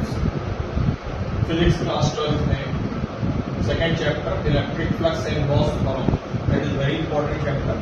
students, physics class 12 में second chapter electric flux and Gauss theorem, that is very important chapter,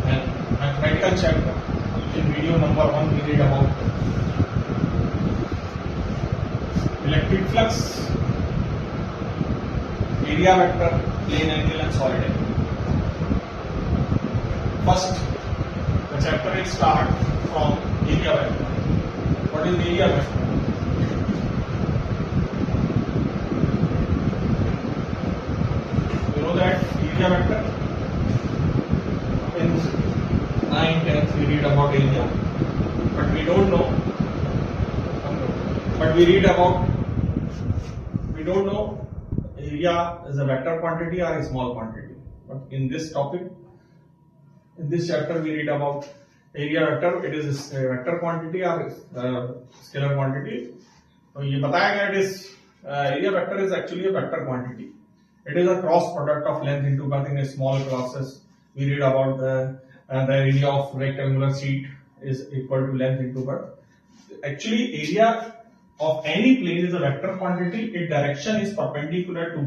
and mathematical chapter. In video number 1 we read about electric flux, area vector, plane angle and solid angle. First, the chapter will start from area vector. What is area vector? You know that area vector? In 9th, 10th we read about area, but we don't know. But we don't know area is a vector quantity or a small quantity. But in this topic, in this chapter, we read about area vector. It is a vector quantity or scalar quantity. So ये बताया गया, it is area vector is actually a vector quantity. It is a cross product of length into birth in a small classes. We read about the area of rectangular sheet is equal to length into birth. Actually, area of any plane is a vector quantity. Its direction is perpendicular to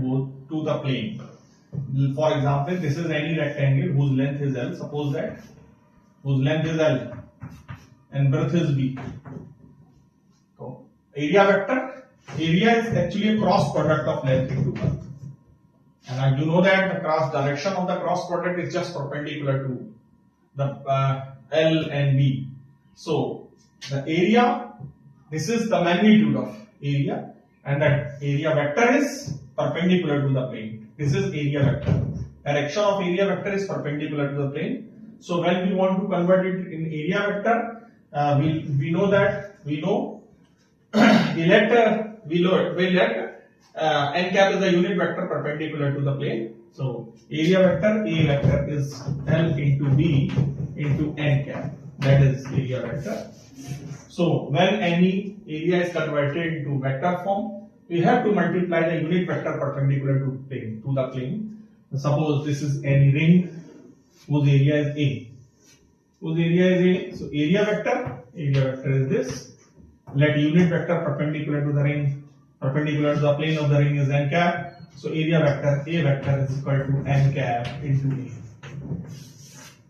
the plane. For example, this is any rectangle whose length is L. Suppose that whose length is L and breadth is B. So area vector, area is actually a cross product of length into breadth. And you know that the cross direction of the cross product is just perpendicular to the L and B. So the area, this is the magnitude of area, and that area vector is perpendicular to the plane. This is area vector. Direction of area vector is perpendicular to the plane. So when we want to convert it in area vector, we know n cap is a unit vector perpendicular to the plane. So area vector, A vector is L into B into n cap. That is area vector. So when any area is converted into vector form, we have to multiply the unit vector perpendicular to the plane. Suppose this is any ring whose area is A. Whose area is A. So area vector is this. Let unit vector perpendicular to the ring, perpendicular to the plane of the ring is n cap. So area vector A vector is equal to n cap into A.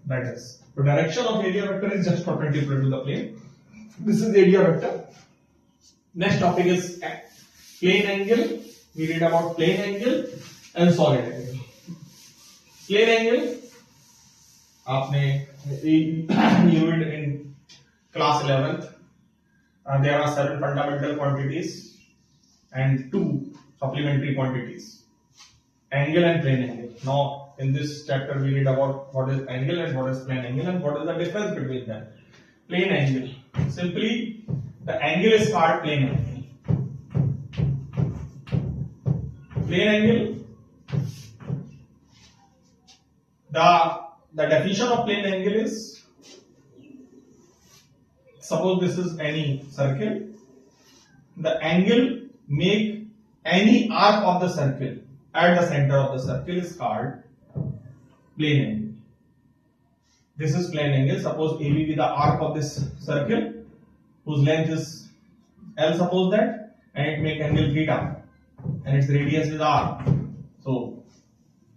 That is, the direction of area vector is just perpendicular to the plane. This is area vector. Next topic is plane angle. We read about plane angle and solid angle. Plane angle, आपने you read in class 11th. There are 7 fundamental quantities and 2 supplementary quantities, angle and plane angle. Now in this chapter we read about what is angle and what is plane angle and what is the difference between them. Plane angle, simply the angle is called plane angle. Plane angle, the definition of plane angle is, suppose this is any circle, the angle make any arc of the circle at the center of the circle is called plane angle. This is plane angle. Suppose AB be the arc of this circle whose length is L, suppose that, and it make angle theta and its radius is R. So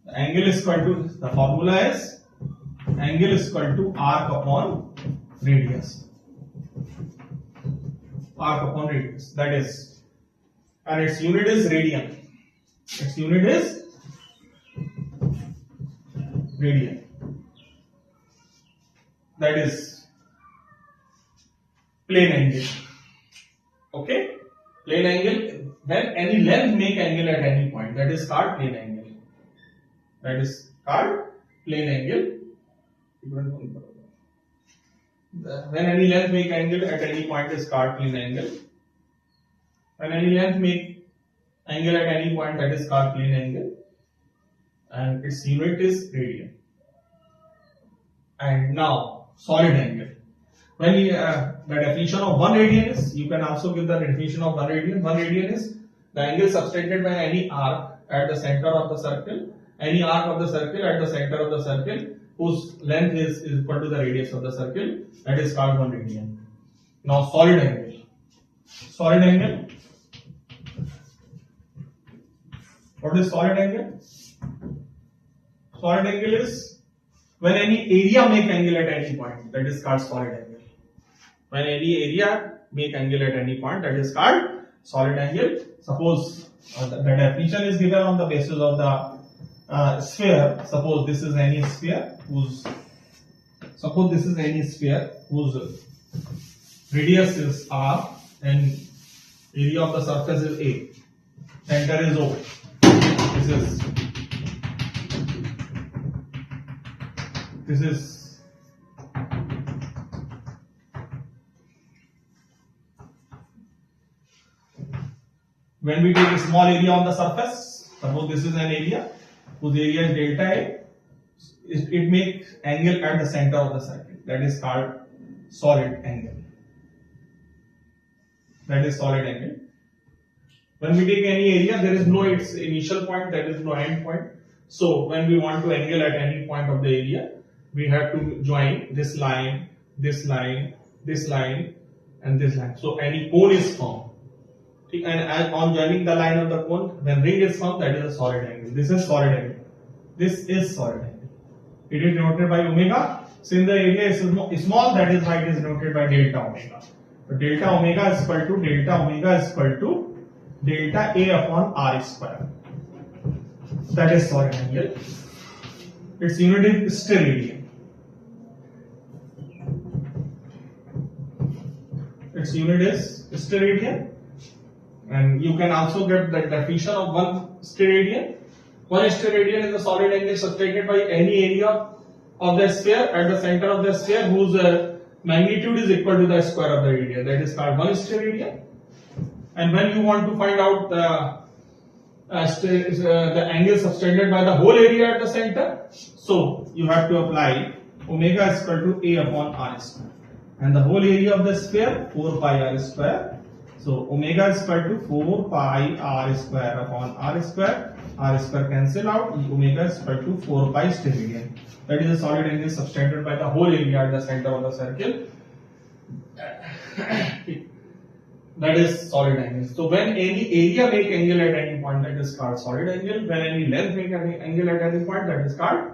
the angle is equal to, the formula is angle is equal to arc upon radius. Arc upon radius, that is, and its unit is radian. Its unit is radian. That is plane angle. Okay? Plane angle, when any length make angle at any point, that is called plane angle. That is called plane angle. When any length make angle at any point is called plane angle. When any length make angle at any point, that is called plane angle. And its unit is radian. And now solid angle. When the definition of 1 radian is, you can also give the definition of 1 radian. 1 radian is the angle subtended by any arc at the center of the circle. Any arc of the circle at the center of the circle whose length is equal to the radius of the circle, that is called 1 radian. Now solid angle. Solid angle. What is solid angle? Solid angle is when any area make angle at any point, that is called solid angle. When any area make angle at any point, that is called solid angle. Suppose the definition is given on the basis of the sphere. Suppose this is any sphere whose radius is r and area of the surface is a. Center is O. This is when we take a small area on the surface. Suppose this is an area whose area is delta A. It makes angle at the center of the circle. That is called solid angle. That is solid angle. When we take any area, there is no its initial point, there is no end point. So when we want to angle at any point of the area, we have to join this line, this line, this line, and this line. So any cone is formed. And on joining the line of the cone, when ring is formed, that is a solid angle. This is solid angle. This is solid angle. It is denoted by omega. Since the area is small, that is why it is denoted by delta omega. So delta omega is equal to delta A upon R square. That is solid angle. Its unit is steradian. Its unit is steradian. And you can also get the definition of one steradian. One steradian is a solid angle subtended by any area of the sphere at the center of the sphere whose magnitude is equal to the square of the area. That is called one steradian. And when you want to find out the angle subtended by the whole area at the center, so you have to apply omega is equal to A upon R square. And the whole area of the sphere 4 pi R square. So omega is equal to 4 pi R square upon R square. R square cancel out. Omega is equal to 4 pi steradian. That is a solid angle subtended by the whole area at the center of the circle. That is solid angle. So when any area make angle at any point, that is called solid angle. When any length make angle at any point, that is called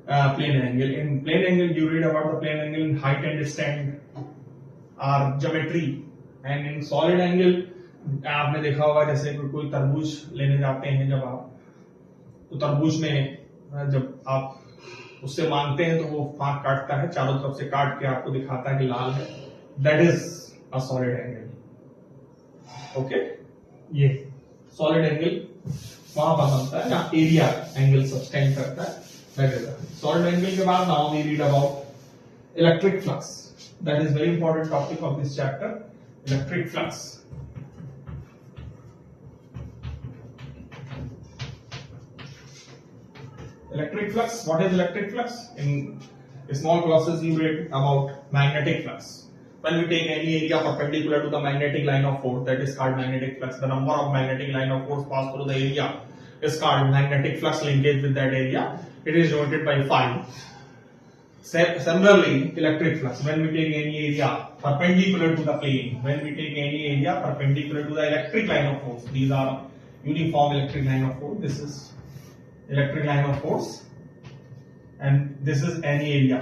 plane angle. In plane angle, you read about the plane angle in height and distance or geometry. And in solid angle, आपने देखा होगा जैसे कोई तरबूज लेने जाते हैं जब आप, तो तरबूज में जब आप उससे मांगते हैं तो वो फांक काटता है, चारों तरफ से काट के आपको दिखाता है कि लाल है. That is a solid angle. Okay, ये सॉलिड एंगल वहां पर बनता है जहां एरिया एंगल सब्सटेंड करता है. That is solid angle. के बाद now we read about electric flux. That is very important topic of this chapter, electric flux. Electric flux. What is electric flux? In small classes you read about magnetic flux. When we take any area perpendicular to the magnetic line of force, that is called magnetic flux. The number of magnetic line of force passed through the area is called magnetic flux linkage with that area. It is denoted by phi. Similarly, electric flux. When we take any area perpendicular to the plane, when we take any area perpendicular to the electric line of force, these are uniform electric line of force. This is electric line of force, and this is any area.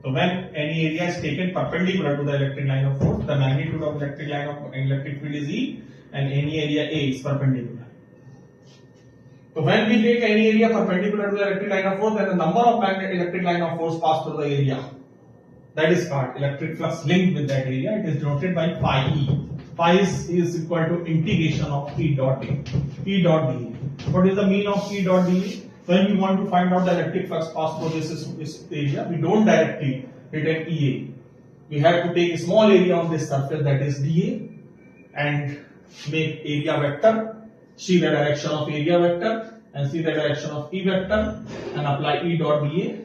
So when any area is taken perpendicular to the electric line of force, the magnitude of electric line of electric field is E, and any area A is perpendicular. So when we take any area perpendicular to the electric line of force, then the number of electric line of force passed through the area, that is called electric flux linked with that area. It is denoted by phi E. Phi is equal to integration of E dot A. E dot dA. What is the mean of E dot dA? When we want to find out the electric flux passed through this area, we don't directly hit an EA. We have to take a small area on this surface, that is dA, and make area vector, see the direction of area vector, and see the direction of E vector, and apply E dot dA.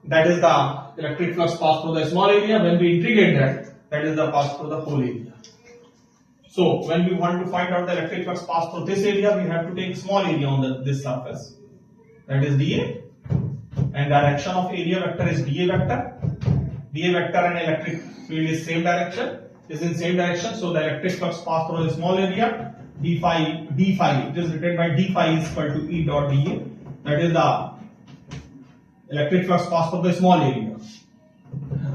That is the electric flux passed through the small area. When we integrate that, that is the pass through the whole area. So when we want to find out the electric flux passed through this area, we have to take small area on this surface, that is dA, and direction of area vector is dA vector. dA vector and electric field is same direction. is in same direction, so the electric flux pass through a small area. d phi, it is written by d phi is equal to E dot dA. That is the electric flux pass through the small area.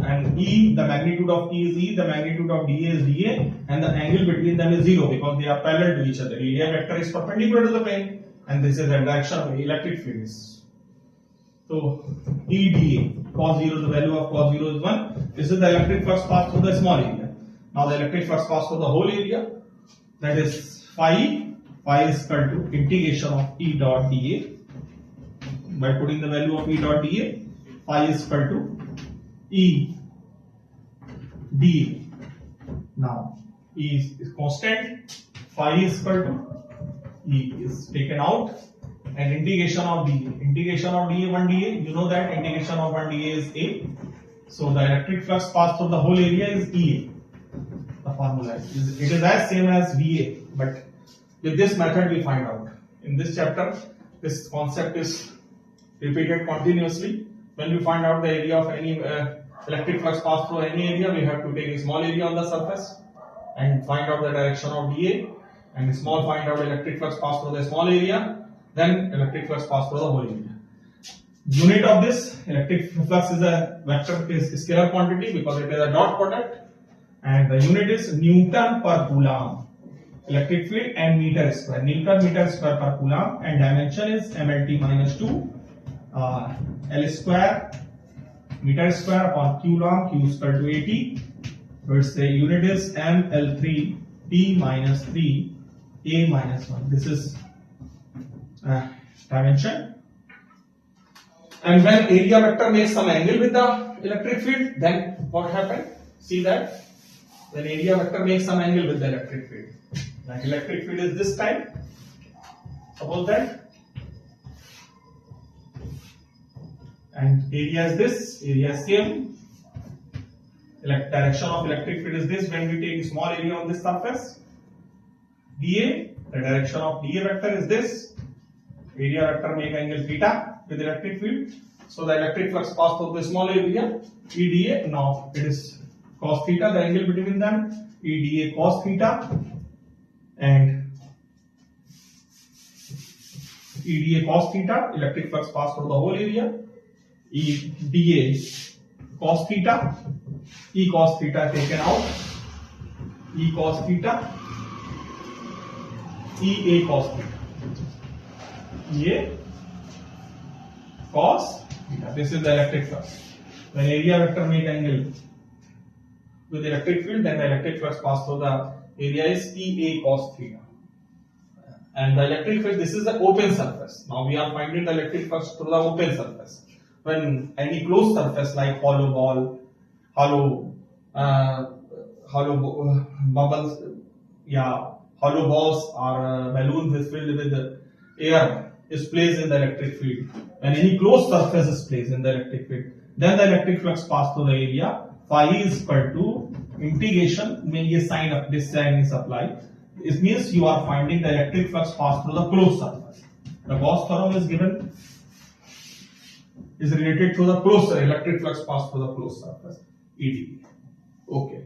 And E, the magnitude of E is E, the magnitude of dA is dA, and the angle between them is 0 because they are parallel to each other. Area vector is perpendicular to the plane, and this is the direction of the electric field. So E dA, cos 0, the value of cos 0 is 1. This is the electric flux pass through the small area. Now the electric flux pass through the whole area, that is phi is equal to integration of E dot dA. By putting the value of E dot dA, phi is equal to E dA. Now E is constant, phi is equal to E is taken out, and integration of dA. Integration of dA, 1 dA, you know that integration of 1 dA is A. So the electric flux pass through the whole area is EA. The formula is, it is as same as VA, but with this method we find out. In this chapter, this concept is repeated continuously. When we find out the area of any electric flux pass through any area, we have to take a small area on the surface and find out the direction of dA, and small find out electric flux pass through the small area, then electric flux pass through the whole area. Unit of this electric flux is a vector is scalar quantity because it is a dot product, and the unit is Newton per Coulomb. Electric field and meter square. Newton meter square per Coulomb, and dimension is MLT minus 2 L square meter square upon Coulomb, Q is equal to 80. So its the unit is ML3 T minus 3 A minus 1. This is dimension. And when area vector makes some angle with the electric field, then what happened? See that when area vector makes some angle with the electric field, like electric field is this type, suppose that, and area is this, area is same, direction of electric field is this. When we take a small area on this surface, dA, the direction of dA vector is this, area vector make angle theta with electric field. So the electric flux pass through the small area, EDA. Now it is cos theta, the angle between them, EDA cos theta, and EDA cos theta, electric flux pass through the whole area, EDA cos theta, E cos theta taken out, E cos theta, EA cos theta, EA cos theta. This is the electric flux. When area vector make angle with electric field, then the electric flux pass through the area is EA cos theta. And the electric field, this is the open surface. Now we are finding the electric flux through the open surface. When any closed surface like hollow ball, hollow bubbles, hollow balls or balloons is filled with air is placed in the electric field. When any closed surface is placed in the electric field, then the electric flux pass through the area. Phi is equal to integration. This sign is applied. It means you are finding the electric flux pass through the closed surface. The Gauss theorem is given, is related to the closed electric flux pass through the closed surface, ED. Okay.